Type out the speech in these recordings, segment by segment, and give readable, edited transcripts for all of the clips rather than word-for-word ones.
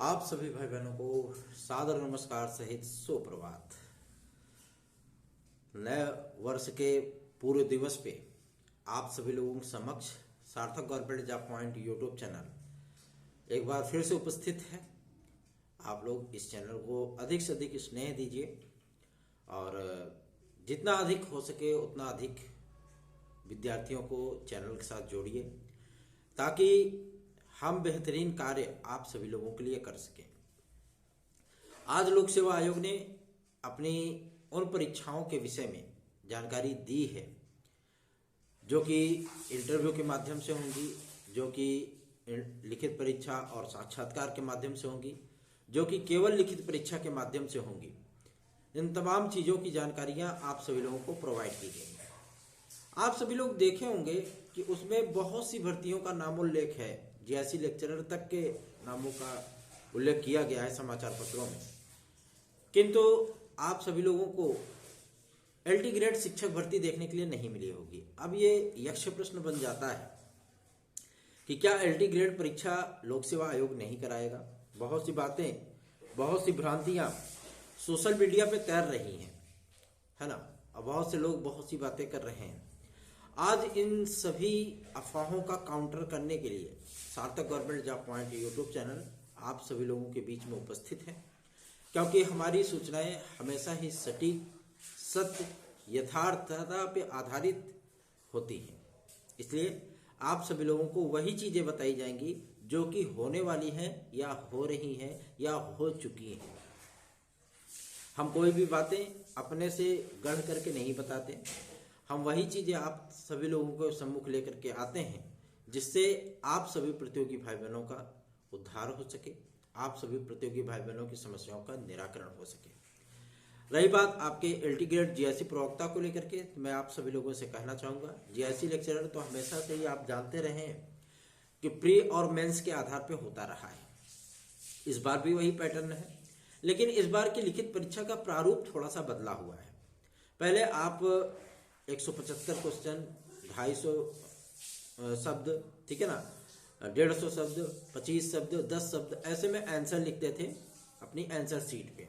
आप सभी भाई बहनों को सादर नमस्कार सहित सुप्रभात। नए वर्ष के पूर्व दिवस पे आप सभी लोगों के समक्ष सार्थक government job point YouTube channel एक बार फिर से उपस्थित है। आप लोग इस चैनल को अधिक से अधिक स्नेह दीजिए और जितना अधिक हो सके उतना अधिक विद्यार्थियों को चैनल के साथ जोड़िए ताकि हम बेहतरीन कार्य आप सभी लोगों के लिए कर सकें। आज लोक सेवा आयोग ने अपनी उन परीक्षाओं के विषय में जानकारी दी है जो कि इंटरव्यू के माध्यम से होंगी, जो कि लिखित परीक्षा और साक्षात्कार के माध्यम से होंगी, जो कि केवल लिखित परीक्षा के माध्यम से होंगी। इन तमाम चीज़ों की जानकारियां आप सभी लोगों को प्रोवाइड की गई हैं। आप सभी लोग देखे होंगे कि उसमें बहुत सी भर्तियों का नामोल्लेख है, जैसी लेक्चरर तक के नामों का उल्लेख किया गया है समाचार पत्रों में, किंतु आप सभी लोगों को एलटी ग्रेड शिक्षक भर्ती देखने के लिए नहीं मिली होगी। अब ये यक्ष प्रश्न बन जाता है कि क्या एलटी ग्रेड परीक्षा लोक सेवा आयोग नहीं कराएगा। बहुत सी बातें, बहुत सी भ्रांतियां सोशल मीडिया पे तैर रही हैं, है ना, और बहुत से लोग बहुत सी बातें कर रहे हैं। आज इन सभी अफवाहों का काउंटर करने के लिए सार्थक government job point YouTube channel आप सभी लोगों के बीच में उपस्थित है, क्योंकि हमारी सूचनाएं हमेशा ही सटीक, सत्य, यथार्थता पे आधारित होती हैं। इसलिए आप सभी लोगों को वही चीजें बताई जाएंगी जो कि होने वाली हैं या हो रही हैं या हो चुकी हैं। हम कोई भी बातें अपने से गढ़ करके नहीं बताते, हम वही चीजें आप सभी लोगों को सम्मुख लेकर के आते हैं जिससे आप सभी प्रतियोगी भाई बहनों का उद्धार हो सके, आप सभी प्रतियोगी भाई बहनों की समस्याओं का निराकरण हो सके। रही बात आपके एलटी ग्रेड जीआईसी प्रवक्ता को लेकर के, तो मैं आप सभी लोगों से कहना चाहूंगा, जीआईसी लेक्चरर तो हमेशा से ही आप जानते रहे हैं कि प्री और मेंस के आधार पर होता रहा है। इस बार भी वही पैटर्न है, लेकिन इस बार की लिखित परीक्षा का प्रारूप थोड़ा सा बदला हुआ है। पहले आप 175 क्वेश्चन, 250 शब्द, ठीक है ना, 150 शब्द, 25 शब्द, 10 शब्द, ऐसे में आंसर लिखते थे अपनी आंसर सीट पे।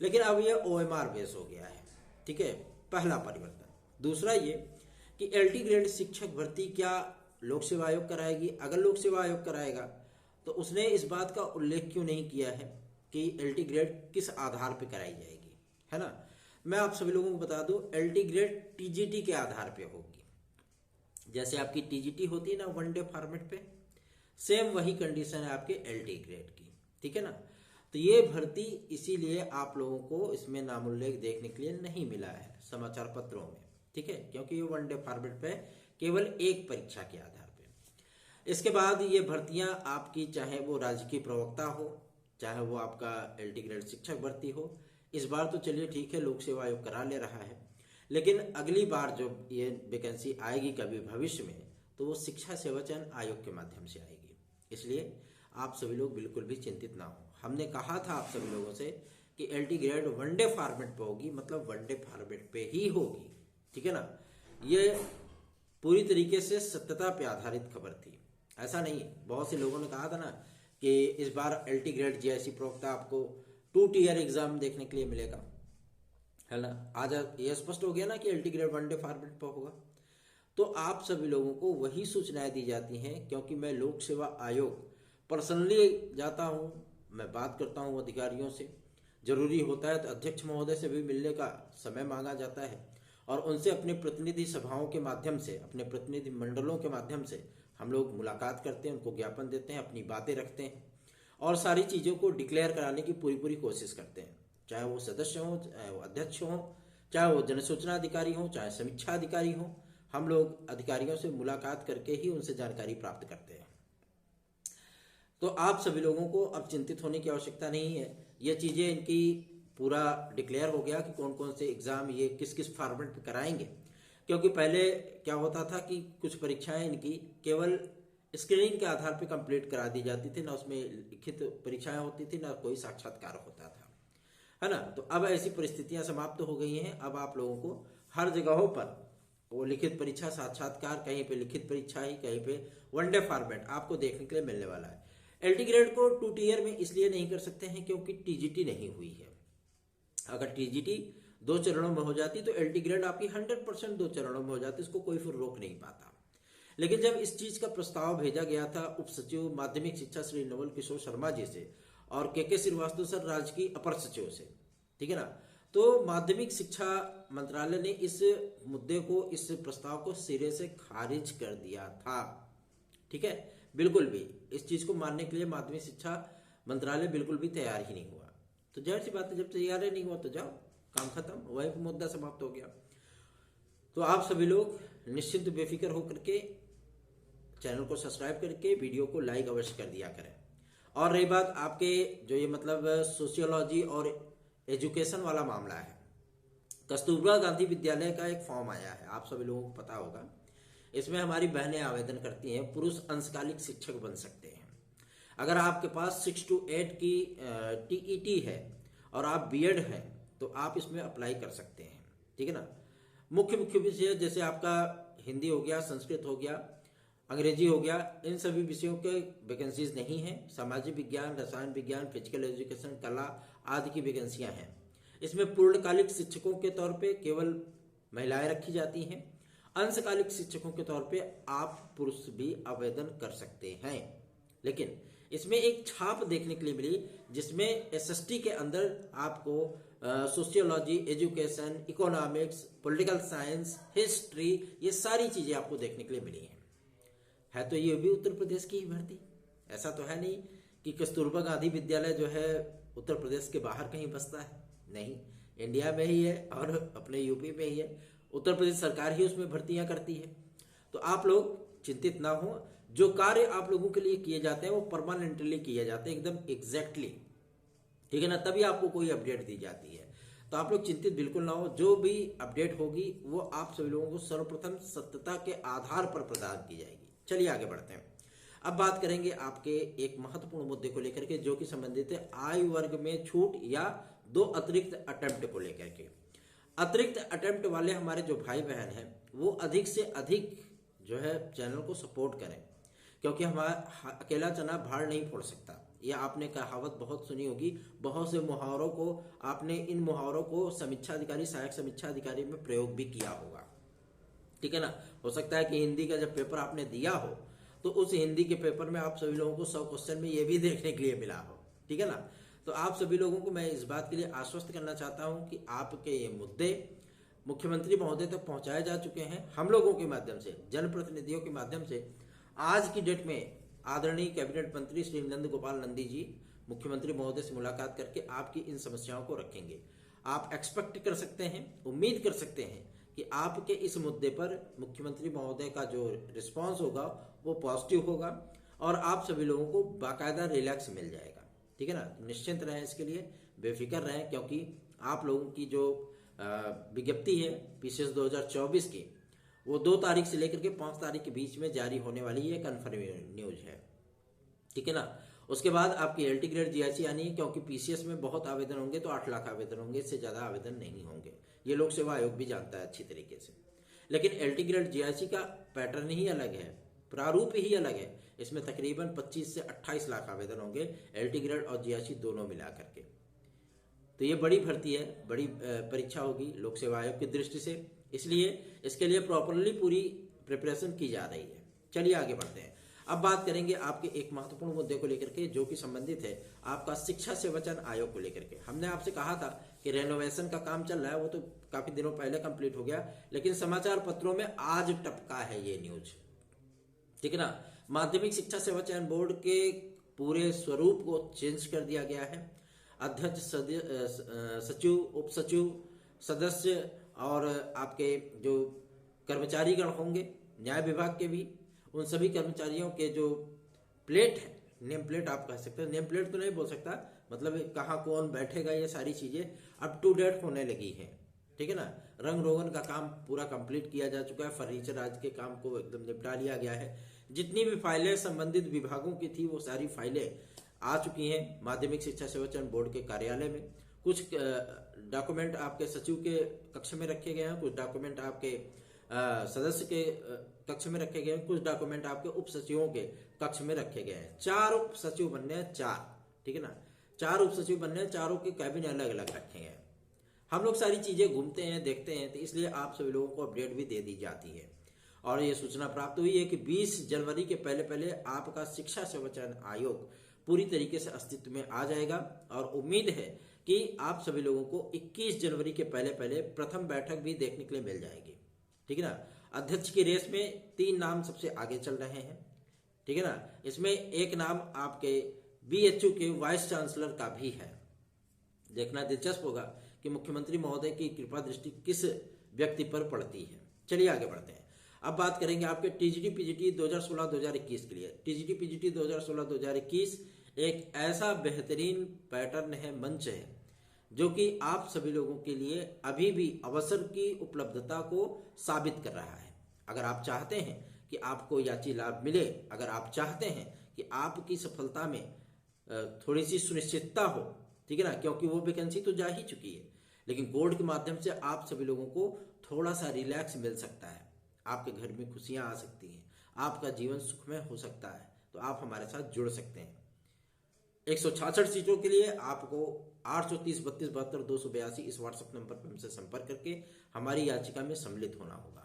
लेकिन अब ये ओएमआर बेस हो गया है, ठीक है, पहला परिवर्तन। दूसरा ये कि एलटी ग्रेड शिक्षक भर्ती क्या लोक सेवा आयोग कराएगी। अगर लोक सेवा आयोग कराएगा तो उसने इस बात का उल्लेख क्यों नहीं किया है कि एलटी ग्रेड किस आधार पर कराई जाएगी, है ना। मैं आप सभी लोगों को बता दूं, एलटी ग्रेड टीजीटी के आधार पे होगी। जैसे आपकी टीजीटी होती है ना वनडे फॉर्मेट पे, सेम वही कंडीशन है आपके एलटी ग्रेड की, ठीक है ना। तो ये भर्ती इसीलिए आप लोगों को इसमें नामोल्लेख देखने के लिए नहीं मिला है समाचार पत्रों में, ठीक है, क्योंकि ये वनडे फॉर्मेट पे केवल एक परीक्षा के आधार पे। इसके बाद ये भर्तियां आपकी, चाहे वो राजकीय प्रवक्ता हो, चाहे वो आपका एलटी ग्रेड शिक्षक भर्ती हो, इस बार तो चलिए ठीक है लोक सेवा आयोग करा ले रहा है, लेकिन अगली बार जब ये वैकेंसी आएगी कभी भविष्य में, तो वो शिक्षा सेवा चयन आयोग के माध्यम से आएगी। इसलिए आप सभी लोग बिल्कुल भी चिंतित ना हो। हमने कहा था आप सभी लोगों से कि एलटी ग्रेड वनडे फॉर्मेट पे होगी, मतलब वनडे फॉर्मेट पे ही होगी, ठीक है ना। ये पूरी तरीके से सत्यता पे आधारित खबर थी, ऐसा नहीं। बहुत से लोगों ने कहा था ना कि इस बार एलटी ग्रेड जीआईसी प्रवक्ता आपको 2 टीयर एग्जाम देखने के लिए मिलेगा, है ना। आज यह स्पष्ट हो गया ना कि एलटी ग्रेड वनडे फॉर्मेट पर होगा। तो आप सभी लोगों को वही सूचनाएं दी जाती हैं, क्योंकि मैं लोक सेवा आयोग पर्सनली जाता हूं, मैं बात करता हूं अधिकारियों से, जरूरी होता है तो अध्यक्ष महोदय से भी मिलने का समय मांगा जाता है और उनसे अपने प्रतिनिधि सभाओं के माध्यम से, अपने प्रतिनिधि मंडलों के माध्यम से हम लोग मुलाकात करते हैं, उनको ज्ञापन देते हैं, अपनी बातें रखते हैं और सारी चीज़ों को डिक्लेयर कराने की पूरी कोशिश करते हैं, चाहे वो सदस्य हों, चाहे वो अध्यक्ष हों, चाहे वो जनसूचना अधिकारी हों, चाहे समीक्षा अधिकारी हों। हम लोग अधिकारियों से मुलाकात करके ही उनसे जानकारी प्राप्त करते हैं। तो आप सभी लोगों को अब चिंतित होने की आवश्यकता नहीं है। ये चीज़ें इनकी पूरा डिक्लेयर हो गया कि कौन कौन से एग्जाम ये किस किस फॉर्मेट पे कराएंगे, क्योंकि पहले क्या होता था कि कुछ परीक्षाएं इनकी केवल स्क्रीनिंग के आधार पर कंप्लीट करा दी जाती थी, ना उसमें लिखित परीक्षाएं होती थी, ना कोई साक्षात्कार होता था, है ना। तो अब ऐसी परिस्थितियां समाप्त हो गई हैं। अब आप लोगों को हर जगहों पर वो लिखित परीक्षा, साक्षात्कार, कहीं पे लिखित परीक्षा ही, कहीं पे वनडे फॉर्मेट आपको देखने के लिए मिलने वाला है। LT ग्रेड को 2 टीयर में इसलिए नहीं कर सकते हैं क्योंकि TGT नहीं हुई है। अगर TGT 2 चरणों में हो जाती तो LT ग्रेड आपकी 100% 2 चरणों में हो जाती, इसको कोई फिर रोक नहीं पाता। लेकिन जब इस चीज का प्रस्ताव भेजा गया था उप सचिव माध्यमिक शिक्षा श्री नवल किशोर शर्मा जी से और के श्रीवास्तव सर राजकीय अपर सचिव से, ठीक है ना, तो माध्यमिक शिक्षा मंत्रालय ने इस मुद्दे को, इस प्रस्ताव को सिरे से खारिज कर दिया था। ठीक है, बिल्कुल भी इस चीज को मानने के लिए माध्यमिक शिक्षा मंत्रालय बिल्कुल भी तैयार ही नहीं हुआ। तो जाहिर सी बात है, जब तैयार ही नहीं हुआ तो जाओ, काम खत्म, वही मुद्दा समाप्त हो गया। तो आप सभी लोग निश्चिंत बेफिक्र होकर के चैनल को सब्सक्राइब करके वीडियो को लाइक अवश्य कर दिया करें। और रही बात आपके जो ये मतलब सोशियोलॉजी और एजुकेशन वाला मामला है, कस्तूरबा गांधी विद्यालय का एक फॉर्म आया है, आप सभी लोगों को पता होगा। इसमें हमारी बहनें आवेदन करती हैं, पुरुष अंशकालिक शिक्षक बन सकते हैं। अगर आपके पास 6 to 8 की TET है और आप BEd हैं तो आप इसमें अप्लाई कर सकते हैं। ठीक है ना। मुख्य विषय जैसे आपका हिंदी हो गया, संस्कृत हो गया, अंग्रेजी हो गया, इन सभी विषयों के वैकेंसीज नहीं है। सामाजिक विज्ञान, रसायन विज्ञान, फिजिकल एजुकेशन, कला आदि की वैकेंसियां हैं। इसमें पूर्णकालिक शिक्षकों के तौर पे केवल महिलाएं रखी जाती हैं। अंशकालिक शिक्षकों के तौर पे आप पुरुष भी आवेदन कर सकते हैं। लेकिन इसमें एक छाप देखने के लिए मिली जिसमें SST के अंदर आपको sociology, education, economics, political science, history, ये सारी चीजें आपको देखने के लिए मिली हैं। है तो ये भी उत्तर प्रदेश की ही भर्ती, ऐसा तो है नहीं कि कस्तूरबा गांधी विद्यालय जो है उत्तर प्रदेश के बाहर कहीं बसता है, नहीं, इंडिया में ही है और अपने यूपी में ही है। उत्तर प्रदेश सरकार ही उसमें भर्तियां करती है। तो आप लोग चिंतित ना हो, जो कार्य आप लोगों के लिए किए जाते हैं वो परमानेंटली किए जाते हैं, एकदम एग्जैक्टली, ठीक है ना, तभी आपको कोई अपडेट दी जाती है। तो आप लोग चिंतित बिल्कुल ना हो, जो भी अपडेट होगी वो आप सभी लोगों को सर्वप्रथम सत्यता के आधार पर प्रदान की जाएगी। चलिए आगे बढ़ते हैं। अब बात करेंगे आपके एक महत्वपूर्ण मुद्दे को लेकर के जो कि संबंधित है आयु वर्ग में छूट या 2 अतिरिक्त अटेम्प्ट को लेकर के। अतिरिक्त अटेम्प्ट वाले हमारे जो भाई बहन हैं वो अधिक से अधिक जो है चैनल को सपोर्ट करें, क्योंकि हमारा अकेला चना भाड़ नहीं फोड़ सकता। ये आपने कहावत बहुत सुनी होगी, बहुत से मुहावरों को आपने इन मुहावरों को समीक्षा अधिकारी, सहायक समीक्षा अधिकारी में प्रयोग भी किया होगा। ठीक है ना। हो सकता है कि हिंदी का जब पेपर आपने दिया हो तो उस हिंदी के पेपर में आप सभी लोगों को 100 क्वेश्चन में ये भी देखने के लिए मिला हो। ठीक है ना। तो आप सभी लोगों को मैं इस बात के लिए आश्वस्त करना चाहता हूं कि आपके ये मुद्दे मुख्यमंत्री महोदय तक पहुंचाए जा चुके हैं, हम लोगों के माध्यम से, जनप्रतिनिधियों के माध्यम से। आज की डेट में आदरणीय कैबिनेट मंत्री श्री नंद गोपाल नंदी जी मुख्यमंत्री महोदय से मुलाकात करके आपकी इन समस्याओं को रखेंगे। आप एक्सपेक्ट कर सकते हैं, उम्मीद कर सकते हैं कि आपके इस मुद्दे पर मुख्यमंत्री महोदय का जो रिस्पांस होगा वो पॉजिटिव होगा और आप सभी लोगों को बाकायदा रिलैक्स मिल जाएगा। ठीक है ना। निश्चिंत रहें, इसके लिए बेफिक्र रहें, क्योंकि आप लोगों की जो विज्ञप्ति है PCS 2024 की वो 2 तारीख से लेकर के 5 तारीख के बीच में जारी होने वाली है, कन्फर्म न्यूज है। ठीक है ना। उसके बाद आपकी LT ग्रेड GIC आनी है, क्योंकि PCS में बहुत आवेदन होंगे तो 8 लाख आवेदन होंगे, इससे ज्यादा आवेदन नहीं होंगे। ये लोक सेवा आयोग भी जानता है अच्छी तरीके से। लेकिन LT ग्रेड GIC का पैटर्न ही अलग है, प्रारूप ही अलग है। इसमें तकरीबन 25 से 28 लाख आवेदन होंगे LT ग्रेड और GIC दोनों मिला करके। तो ये बड़ी भर्ती है, बड़ी परीक्षा होगी लोक सेवा आयोग की दृष्टि से, इसलिए इसके लिए प्रॉपरली पूरी प्रिपरेशन की जा रही है। चलिए आगे बढ़ते हैं। अब बात करेंगे आपके एक महत्वपूर्ण मुद्दे को लेकर के जो कि संबंधित है आपका शिक्षा सेवाचयन आयोग को लेकर के। हमने आपसे कहा था कि रेनोवेशन का काम चल रहा है, वो तो काफी दिनों पहले कंप्लीट हो गया, लेकिन समाचार पत्रों में आज टपका है ये न्यूज। ठीक है ना। माध्यमिक शिक्षा सेवाचयन बोर्ड के पूरे स्वरूप को चेंज कर दिया गया है। अध्यक्ष, सचिव, उप सचिव, सदस्य और आपके जो कर्मचारीगण होंगे न्याय विभाग के भी, उन सभी कर्मचारियों के जो प्लेट है, नेम प्लेट आप कह सकते हैं, नेम प्लेट तो नहीं बोल सकता, मतलब कहाँ कौन बैठेगा, ये सारी चीजें अप टू डेट होने लगी है। ठीक है ना। रंग रोगन का काम पूरा कंप्लीट किया जा चुका है, फर्नीचर आज के काम को एकदम निपटा लिया गया है। जितनी भी फाइलें संबंधित विभागों की थी वो सारी फाइलें आ चुकी हैं माध्यमिक शिक्षा सेवाचयन बोर्ड के कार्यालय में। कुछ डॉक्यूमेंट आपके सचिव के कक्ष में रखे गए हैं, कुछ डॉक्यूमेंट आपके सदस्य के कक्ष में रखे गए हैं, कुछ डॉक्यूमेंट आपके उप सचिवों के कक्ष में रखे गए हैं। 4 उप सचिव बनने हैं, 4, ठीक है ना, 4 उप सचिव बनने हैं, चारों के कैबिन अलग अलग रखे गए हैं। हम लोग सारी चीजें घूमते हैं, देखते हैं, तो इसलिए आप सभी लोगों को अपडेट भी दे दी जाती है। और ये सूचना प्राप्त हुई है कि 20 जनवरी के पहले पहले आपका शिक्षा सेवा चयन आयोग पूरी तरीके से अस्तित्व में आ जाएगा। और उम्मीद है कि आप सभी लोगों को 21 जनवरी के पहले पहले प्रथम बैठक भी देखने के लिए मिल जाएगी, ठीक है ना। अध्यक्ष की रेस में 3 नाम सबसे आगे चल रहे हैं, ठीक है ना। इसमें एक नाम आपके BHU के वाइस चांसलर का भी है। देखना दिलचस्प होगा कि मुख्यमंत्री महोदय की कृपा दृष्टि किस व्यक्ति पर पड़ती है। चलिए आगे बढ़ते हैं। अब बात करेंगे आपके TGT PGT 2016-2021 के लिए। TGT PGT 2016-2021 एक ऐसा बेहतरीन पैटर्न है, मंच है, जो कि आप सभी लोगों के लिए अभी भी अवसर की उपलब्धता को साबित कर रहा है। अगर आप चाहते हैं कि आपको याची लाभ मिले, अगर आप चाहते हैं कि आपकी सफलता में थोड़ी सी सुनिश्चितता हो, ठीक है ना, क्योंकि वो वैकेंसी तो जा ही चुकी है, लेकिन कोड के माध्यम से आप सभी लोगों को थोड़ा सा रिलैक्स मिल सकता है, आपके घर में खुशियां आ सकती हैं, आपका जीवन सुखमय हो सकता है, तो आप हमारे साथ जुड़ सकते हैं। 166 सीटों के लिए आपको 830 32 72 282 इस व्हाट्सएप नंबर पर हमसे संपर्क करके हमारी याचिका में सम्मिलित होना होगा।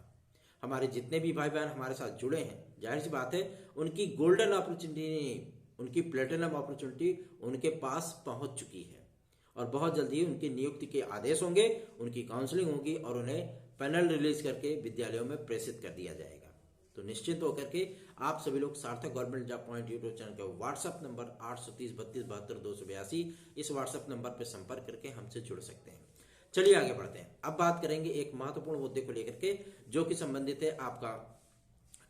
हमारे जितने भी भाई बहन हमारे साथ जुड़े हैं, जाहिर सी बात है उनकी गोल्डन अपॉर्चुनिटी, उनकी प्लेटिनम अपॉर्चुनिटी उनके पास पहुंच चुकी है और बहुत जल्दी उनकी नियुक्ति के आदेश होंगे, उनकी काउंसलिंग होगी और उन्हें पैनल रिलीज करके विद्यालयों में प्रेषित कर दिया जाएगा। तो निश्चित होकर के आप सभी लोग सार्थक government job point YouTube channel के व्हाट्सएप नंबर 830 32 72 282 इस व्हाट्सएप नंबर पर संपर्क करके हमसे जुड़ सकते हैं। चलिए आगे बढ़ते हैं। अब बात करेंगे एक महत्वपूर्ण मुद्दे को लेकर के, जो कि संबंधित है आपका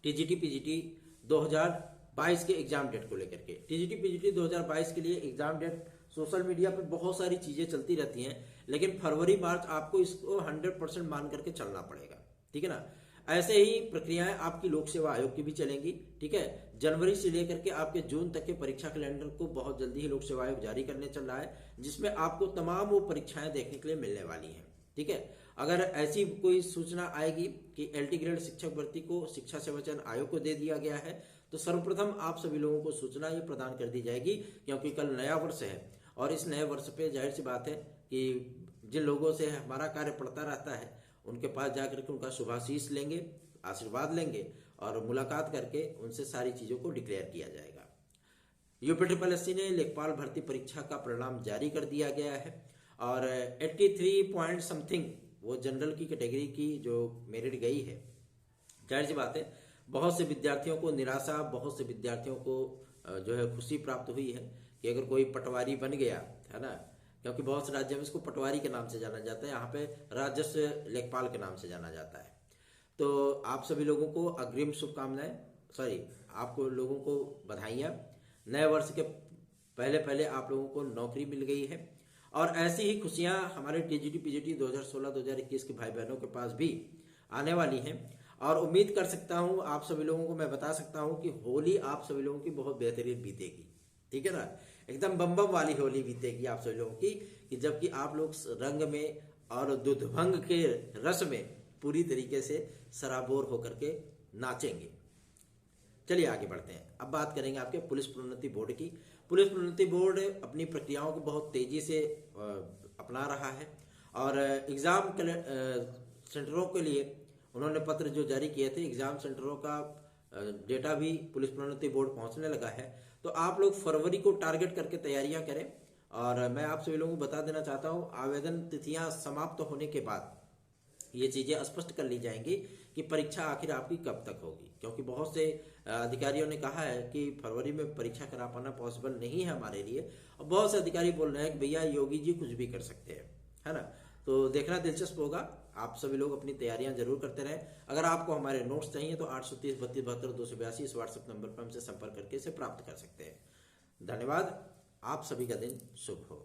TGT PGT 2022 के एग्जाम डेट को लेकर के। TGT PGT 2022 के लिए एग्जाम डेट सोशल मीडिया पर बहुत सारी चीजें चलती रहती हैं, लेकिन फरवरी मार्च आपको इसको 100% मान करके चलना पड़ेगा, ठीक है ना। ऐसे ही प्रक्रियाएं आपकी लोक सेवा आयोग की भी चलेंगी, ठीक है। जनवरी से लेकर के आपके जून तक के परीक्षा कैलेंडर को बहुत जल्दी ही लोक सेवा आयोग जारी करने चल रहा है, जिसमें आपको तमाम वो परीक्षाएं देखने के लिए मिलने वाली हैं, ठीक है। अगर ऐसी कोई सूचना आएगी कि LT ग्रेड शिक्षक भर्ती को शिक्षा सेवा चयन आयोग को दे दिया गया है, तो सर्वप्रथम आप सभी लोगों को सूचना ये प्रदान कर दी जाएगी, क्योंकि कल नया वर्ष है और इस नए वर्ष पे जाहिर सी बात है कि जिन लोगों से हमारा कार्य पड़ता रहता है उनके पास जाकर के उनका शुभाशीष लेंगे, आशीर्वाद लेंगे और मुलाकात करके उनसे सारी चीजों को डिक्लेयर किया जाएगा। UPSSC ने लेखपाल भर्ती परीक्षा का परिणाम जारी कर दिया गया है और 83 पॉइंट समथिंग वो जनरल की कैटेगरी की जो मेरिट गई है। जाहिर सी बात है बहुत से विद्यार्थियों को निराशा, बहुत से विद्यार्थियों को जो है खुशी प्राप्त हुई है कि अगर कोई पटवारी बन गया है ना, क्योंकि बहुत से राज्यों में इसको पटवारी के नाम से जाना जाता है, यहाँ पे राजस्व लेखपाल के नाम से जाना जाता है। तो आप सभी लोगों को अग्रिम शुभकामनाएं, आपको लोगों को बधाइयाँ। नए वर्ष के पहले पहले आप लोगों को नौकरी मिल गई है और ऐसी ही खुशियां हमारे TGT PGT 2016-2021 के भाई बहनों के पास भी आने वाली हैं। और उम्मीद कर सकता हूं, आप सभी लोगों को मैं बता सकता हूं कि होली आप सभी लोगों की बहुत बेहतरीन बीतेगी, ठीक है ना। एकदम बम बम वाली होली बीतेगी आप सभी लोगों की, कि जबकि आप लोग रंग में और दुधभंग के रस में पूरी तरीके से सराबोर होकर के नाचेंगे। चलिए आगे बढ़ते हैं। अब बात करेंगे आपके पुलिस प्रोन्नति बोर्ड की। पुलिस प्रोन्नति बोर्ड अपनी प्रक्रियाओं को बहुत तेजी से अपना रहा है और एग्जाम सेंटरों के लिए उन्होंने पत्र जो जारी किए थे, एग्जाम सेंटरों का डेटा भी पुलिस प्रोन्नति बोर्ड पहुंचने लगा है। तो आप लोग फरवरी को टारगेट करके तैयारियां करें और मैं आप सभी लोगों को बता देना चाहता हूं, आवेदन तिथियां समाप्त होने के बाद ये चीजें स्पष्ट कर ली जाएंगी कि परीक्षा आखिर आपकी कब तक होगी, क्योंकि बहुत से अधिकारियों ने कहा है कि फरवरी में परीक्षा करा पाना पॉसिबल नहीं है हमारे लिए, और बहुत से अधिकारी बोल रहे हैं कि भैया योगी जी कुछ भी कर सकते हैं, है ना। तो देखना दिलचस्प होगा। आप सभी लोग अपनी तैयारियां जरूर करते रहें। अगर आपको हमारे नोट्स चाहिए तो 830 32 72 282 इस व्हाट्सएप नंबर पर हमसे संपर्क करके इसे प्राप्त कर सकते हैं। धन्यवाद। आप सभी का दिन शुभ हो।